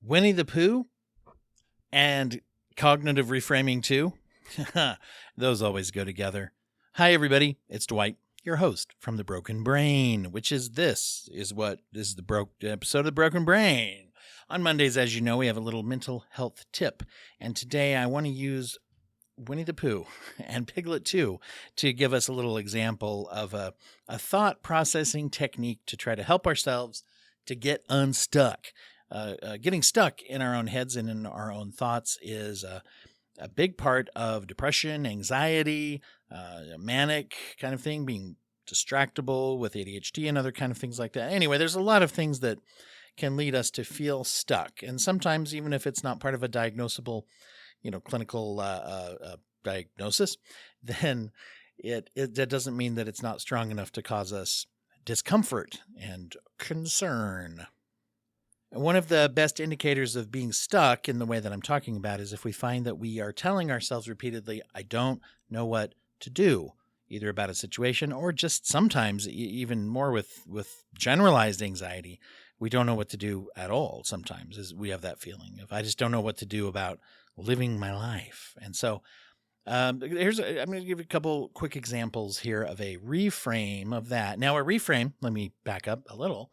Winnie the Pooh and cognitive reframing too. Those always go together. Hi, everybody. It's Dwight, your host from The Broken Brain, which is the episode of The Broken Brain. On Mondays, as you know, we have a little mental health tip. And today I want to use Winnie the Pooh and Piglet too to give us a little example of a thought processing technique to try to help ourselves to get unstuck. Getting stuck in our own heads and in our own thoughts is a big part of depression, anxiety, manic kind of thing, being distractible with ADHD and other kind of things like that. Anyway, there's a lot of things that can lead us to feel stuck. And sometimes, even if it's not part of a diagnosable, clinical diagnosis, then that doesn't mean that it's not strong enough to cause us discomfort and concern. One of the best indicators of being stuck in the way that I'm talking about is if we find that we are telling ourselves repeatedly, I don't know what to do, either about a situation or just sometimes even more with generalized anxiety. We don't know what to do at all. Sometimes is we have that feeling of I just don't know what to do about living my life. And so I'm going to give you a couple quick examples here of a reframe of that. Now, a reframe, let me back up a little.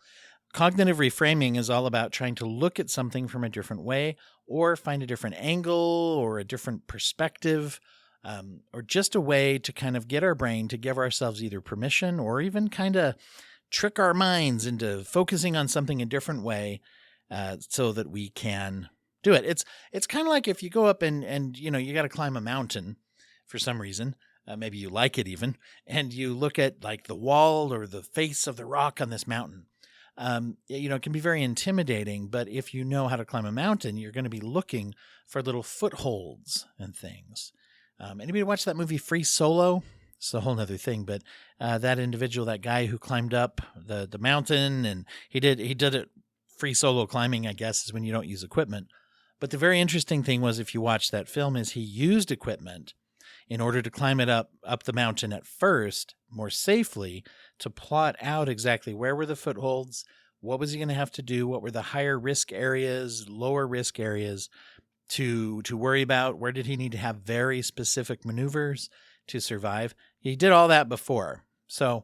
Cognitive reframing is all about trying to look at something from a different way or find a different angle or a different perspective, or just a way to kind of get our brain to give ourselves either permission or even kind of trick our minds into focusing on something a different way so that we can do it. It's kind of like if you go up and you got to climb a mountain for some reason. Maybe you like it even, and you look at like the wall or the face of the rock on this mountain. It can be very intimidating, but if you know how to climb a mountain, you're going to be looking for little footholds and things. Anybody watch that movie Free Solo? It's a whole nother thing, but that individual, that guy who climbed up the mountain, and he did it free solo climbing, I guess, is when you don't use equipment. But the very interesting thing was, if you watch that film, is he used equipment in order to climb it up the mountain at first more safely, to plot out exactly where were the footholds, what was he going to have to do, what were the higher risk areas, lower risk areas to worry about, where did he need to have very specific maneuvers to survive. He did all that before. So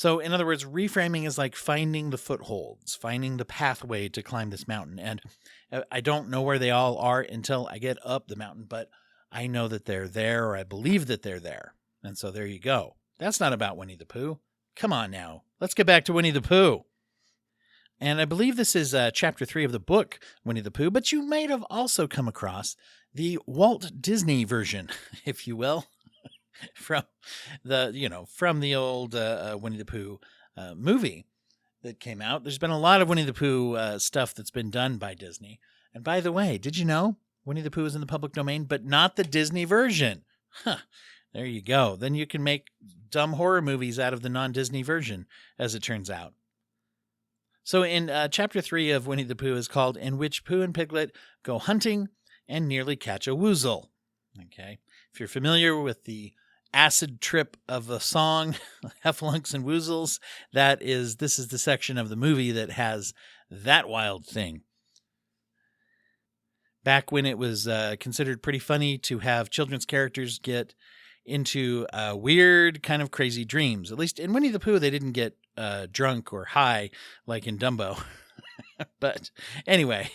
in other words, reframing is like finding the footholds, finding the pathway to climb this mountain. And I don't know where they all are until I get up the mountain, but I know that they're there, or I believe that they're there. And so there you go. That's not about Winnie the Pooh. Come on now. Let's get back to Winnie the Pooh. And I believe this is chapter 3 of the book, Winnie the Pooh, but you might have also come across the Walt Disney version, if you will, from the old Winnie the Pooh movie that came out. There's been a lot of Winnie the Pooh stuff that's been done by Disney. And by the way, did you know Winnie the Pooh is in the public domain, but not the Disney version? Huh. There you go. Then you can make dumb horror movies out of the non-Disney version, as it turns out. So in chapter 3 of Winnie the Pooh is called In Which Pooh and Piglet Go Hunting and Nearly Catch a Woozle. Okay. If you're familiar with the acid trip of the song, Heffalunks and Woozles, this is the section of the movie that has that wild thing. Back when it was considered pretty funny to have children's characters get into weird kind of crazy dreams. At least in Winnie the Pooh, they didn't get drunk or high like in Dumbo. But anyway,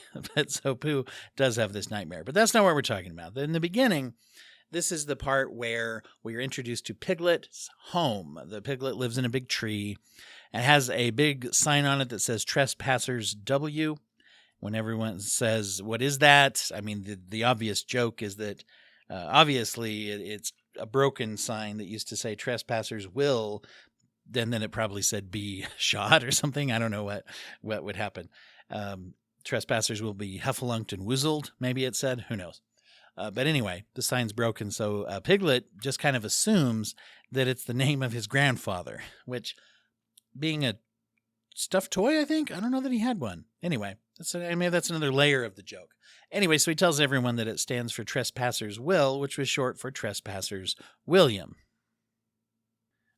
so Pooh does have this nightmare. But that's not what we're talking about. In the beginning, this is the part where we are introduced to Piglet's home. The Piglet lives in a big tree and has a big sign on it that says Trespassers W. When everyone says, what is that? I mean, the obvious joke is that obviously it's a broken sign that used to say Trespassers will, then it probably said be shot or something. I don't know what would happen. Trespassers will be heffalunkt and woozled, maybe it said. Who knows? But anyway, the sign's broken, so Piglet just kind of assumes that it's the name of his grandfather, which, being a stuffed toy, I think? I don't know that he had one. Anyway, maybe that's another layer of the joke. Anyway, so he tells everyone that it stands for Trespassers Will, which was short for Trespassers William.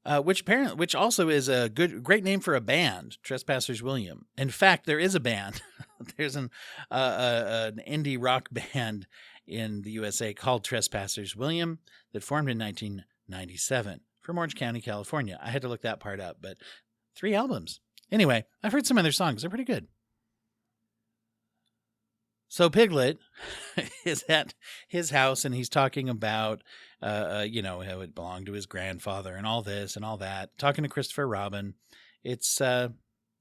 Which also is a great name for a band, Trespassers William. In fact, there is a band There's an indie rock band in the USA called Trespassers William that formed in 1997 from Orange County, California. I had to look that part up, but 3 albums. Anyway, I've heard some of their songs. They're pretty good. So Piglet is at his house and he's talking about, how it belonged to his grandfather and all this and all that. Talking to Christopher Robin. It's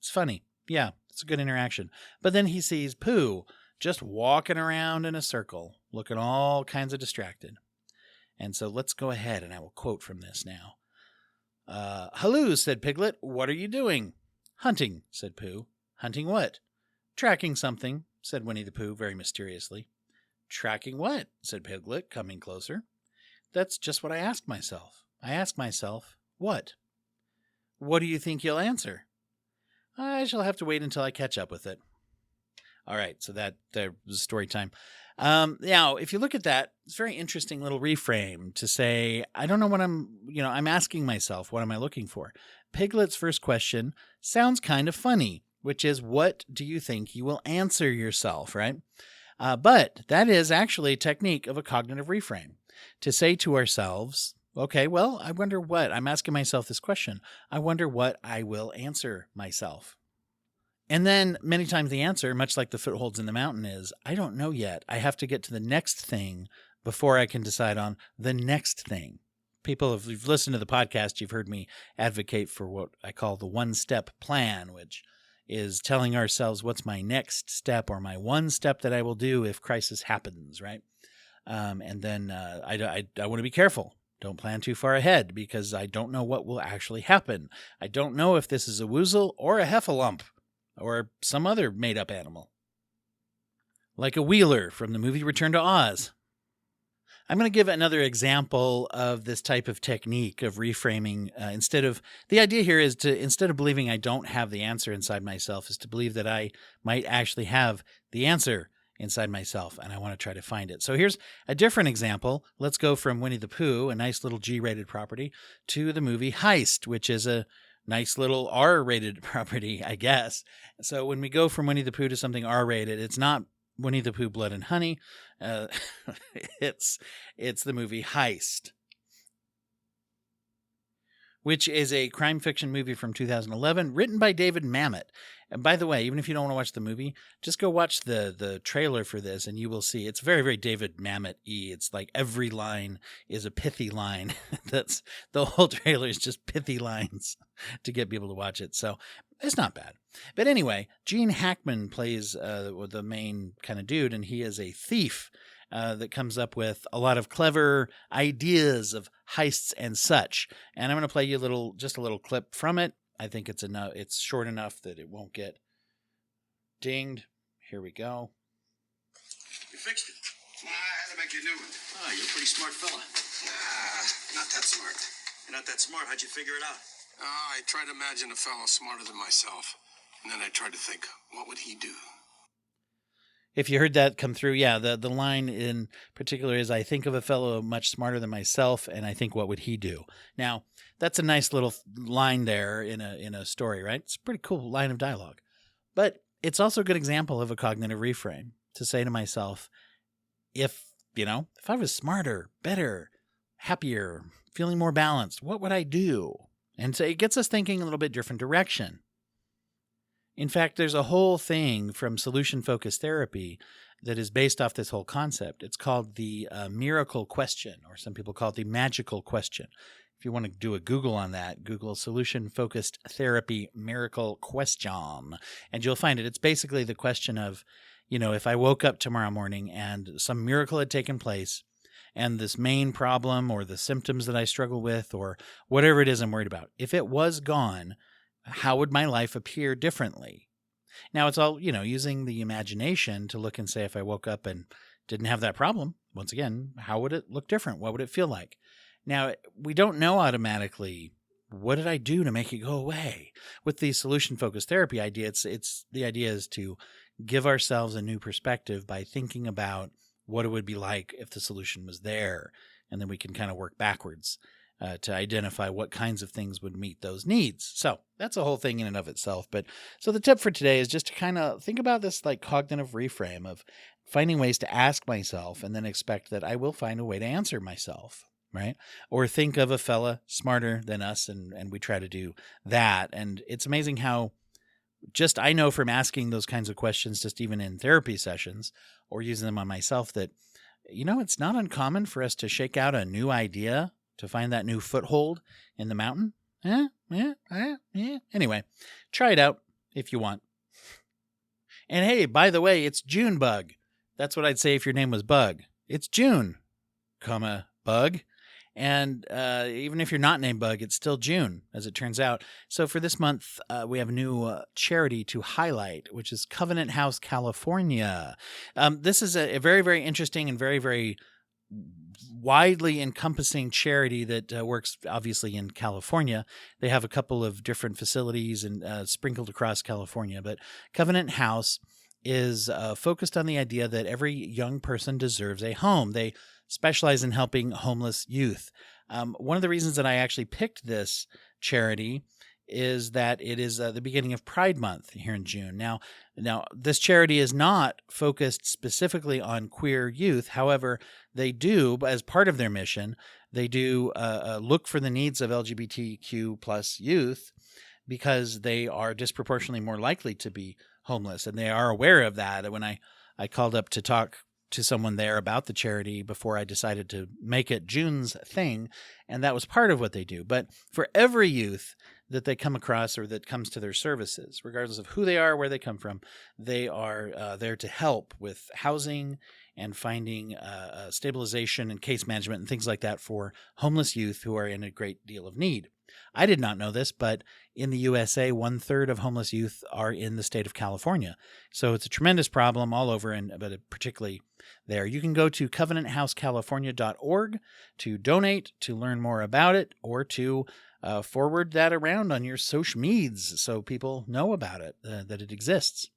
funny. Yeah, it's a good interaction. But then he sees Pooh just walking around in a circle, looking all kinds of distracted. And so let's go ahead and I will quote from this now. "Halloo," said Piglet. "What are you doing?" "Hunting," said Pooh. "Hunting what?" "Tracking something," said Winnie the Pooh very mysteriously. "Tracking what?" said Piglet, coming closer. "That's just what I asked myself. I asked myself, what?" "What do you think you'll answer?" "I shall have to wait until I catch up with it." All right, so that was story time. Now, if you look at that, it's a very interesting little reframe to say, I don't know what I'm asking myself, what am I looking for? Piglet's first question sounds kind of funny, which is, what do you think you will answer yourself, right? But that is actually a technique of a cognitive reframe to say to ourselves, okay, well, I wonder what, I'm asking myself this question. I wonder what I will answer myself. And then many times the answer, much like the footholds in the mountain, is, I don't know yet. I have to get to the next thing before I can decide on the next thing. People, if you've listened to the podcast, you've heard me advocate for what I call the one-step plan, which is telling ourselves what's my next step or my one step that I will do if crisis happens, right? And then I want to be careful. Don't plan too far ahead because I don't know what will actually happen. I don't know if this is a woozle or a heffalump or some other made-up animal. Like a Wheeler from the movie Return to Oz. I'm going to give another example of this type of technique of reframing. The idea here is to, instead of believing I don't have the answer inside myself, is to believe that I might actually have the answer inside myself, and I want to try to find it. So here's a different example. Let's go from Winnie the Pooh, a nice little G-rated property, to the movie Heist, which is a nice little R-rated property, I guess. So when we go from Winnie the Pooh to something R-rated, it's not Winnie the Pooh, Blood and Honey. It's the movie Heist, which is a crime fiction movie from 2011, written by David Mamet. And by the way, even if you don't want to watch the movie, just go watch the trailer for this, and you will see it's very, very David Mamet-y. It's like every line is a pithy line. That's the whole trailer is just pithy lines to get people to watch it. So it's not bad. But anyway, Gene Hackman plays the main kind of dude, and he is a thief that comes up with a lot of clever ideas of heists and such. And I'm going to play you just a little clip from it. I think it's enough. It's short enough that it won't get dinged. Here we go. You fixed it. I had to make you a new one. Oh, you're a pretty smart fella. Not that smart. You're not that smart. How'd you figure it out? I tried to imagine a fellow smarter than myself. And then I tried to think, what would he do? If you heard that come through, yeah, the line in particular is, I think of a fellow much smarter than myself, and I think, what would he do? Now, that's a nice little line there in a story, right? It's a pretty cool line of dialogue. But it's also a good example of a cognitive reframe to say to myself, if I was smarter, better, happier, feeling more balanced, what would I do? And so it gets us thinking a little bit different direction. In fact, there's a whole thing from solution-focused therapy that is based off this whole concept. It's called the miracle question, or some people call it the magical question. If you want to do a Google on that, Google solution-focused therapy miracle question, and you'll find it. It's basically the question of, if I woke up tomorrow morning and some miracle had taken place, and this main problem or the symptoms that I struggle with or whatever it is I'm worried about, if it was gone, how would my life appear differently? Now, it's all, using the imagination to look and say, if I woke up and didn't have that problem, once again, how would it look different? What would it feel like? Now, we don't know automatically, what did I do to make it go away? With the solution-focused therapy idea, the idea is to give ourselves a new perspective by thinking about what it would be like if the solution was there. And then we can kind of work backwards. to identify what kinds of things would meet those needs. So that's a whole thing in and of itself. But so the tip for today is just to kind of think about this like cognitive reframe of finding ways to ask myself and then expect that I will find a way to answer myself. Right? Or think of a fella smarter than us and we try to do that. And it's amazing how just I know from asking those kinds of questions, just even in therapy sessions or using them on myself, that, it's not uncommon for us to shake out a new idea to find that new foothold in the mountain. Anyway, try it out if you want. And hey, by the way, it's June, Bug. That's what I'd say if your name was Bug. It's June, Bug. And even if you're not named Bug, it's still June, as it turns out. So for this month, we have a new charity to highlight, which is Covenant House, California. This is a very, very interesting and very, very widely encompassing charity that works obviously in California. They have a couple of different facilities and sprinkled across California, but Covenant House is focused on the idea that every young person deserves a home. They specialize in helping homeless youth. One of the reasons that I actually picked this charity is that it is the beginning of Pride Month here in June. Now, this charity is not focused specifically on queer youth. However, they do, as part of their mission, they do look for the needs of LGBTQ plus youth because they are disproportionately more likely to be homeless. And they are aware of that. When I called up to talk to someone there about the charity before I decided to make it June's thing, and that was part of what they do. But for every youth that they come across or that comes to their services, regardless of who they are, where they come from, they are there to help with housing and finding stabilization and case management and things like that for homeless youth who are in a great deal of need. I did not know this, but in the USA, 1/3 of homeless youth are in the state of California. So it's a tremendous problem all over, but particularly there. You can go to covenanthousecalifornia.org to donate, to learn more about it, or to forward that around on your social medias so people know about it, that it exists.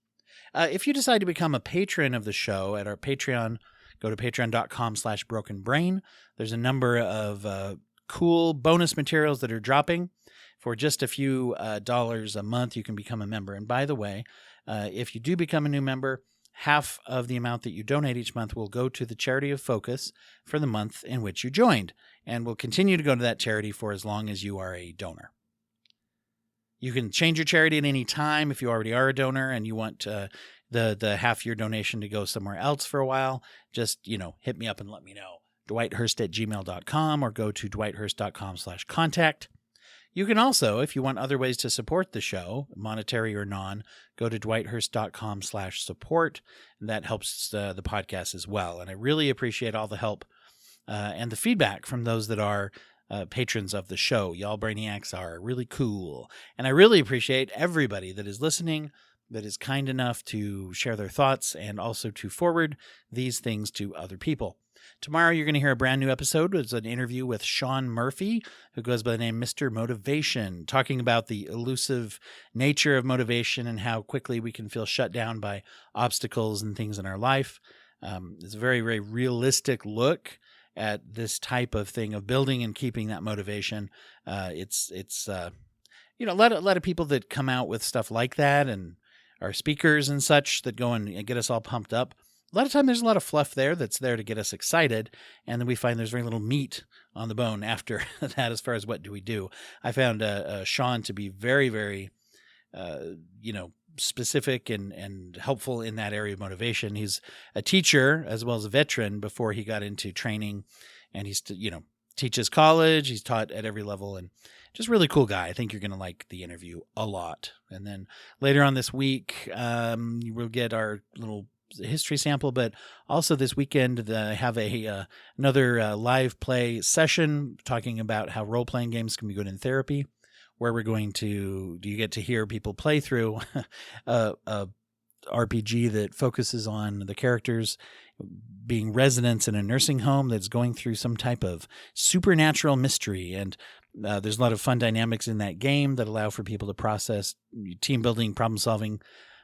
If you decide to become a patron of the show at our Patreon, go to patreon.com/brokenbrain. There's a number of cool bonus materials that are dropping. For just a few dollars a month, you can become a member. And by the way, if you do become a new member, half of the amount that you donate each month will go to the charity of focus for the month in which you joined, and will continue to go to that charity for as long as you are a donor. You can change your charity at any time if you already are a donor and you want the half your donation to go somewhere else for a while. Just, hit me up and let me know. DwightHurst@gmail.com or go to DwightHurst.com/contact. You can also, if you want other ways to support the show, monetary or non, go to DwightHurst.com/support. And that helps the podcast as well. And I really appreciate all the help and the feedback from those that are patrons of the show. Y'all brainiacs are really cool. And I really appreciate everybody that is listening, that is kind enough to share their thoughts and also to forward these things to other people. Tomorrow, you're going to hear a brand new episode. It's an interview with Sean Murphy, who goes by the name Mr. Motivation, talking about the elusive nature of motivation and how quickly we can feel shut down by obstacles and things in our life. It's a very, very realistic look at this type of thing of building and keeping that motivation. It's a lot of people that come out with stuff like that and are speakers and such that go and get us all pumped up. A lot of time there's a lot of fluff there that's there to get us excited, and then we find there's very little meat on the bone after that as far as what do we do. I found Sean to be very, very, specific and helpful in that area of motivation. He's a teacher as well as a veteran before he got into training, and he's, teaches college. He's taught at every level, and just really cool guy. I think you're going to like the interview a lot. And then later on this week, we'll get our little history sample, but also this weekend I have another live play session talking about how role-playing games can be good in therapy, where you get to hear people play through a RPG that focuses on the characters being residents in a nursing home that's going through some type of supernatural mystery. And there's a lot of fun dynamics in that game that allow for people to process team building, problem solving,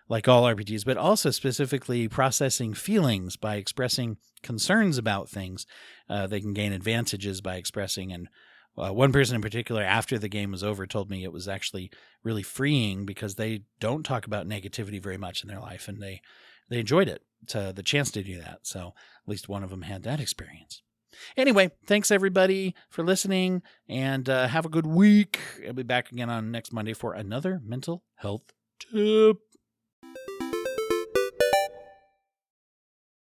like all RPGs, but also specifically processing feelings by expressing concerns about things. They can gain advantages by expressing and One person in particular, after the game was over, told me it was actually really freeing because they don't talk about negativity very much in their life, and they enjoyed it, the chance to do that. So at least one of them had that experience. Anyway, thanks everybody for listening, and have a good week. I'll be back again on next Monday for another mental health tip.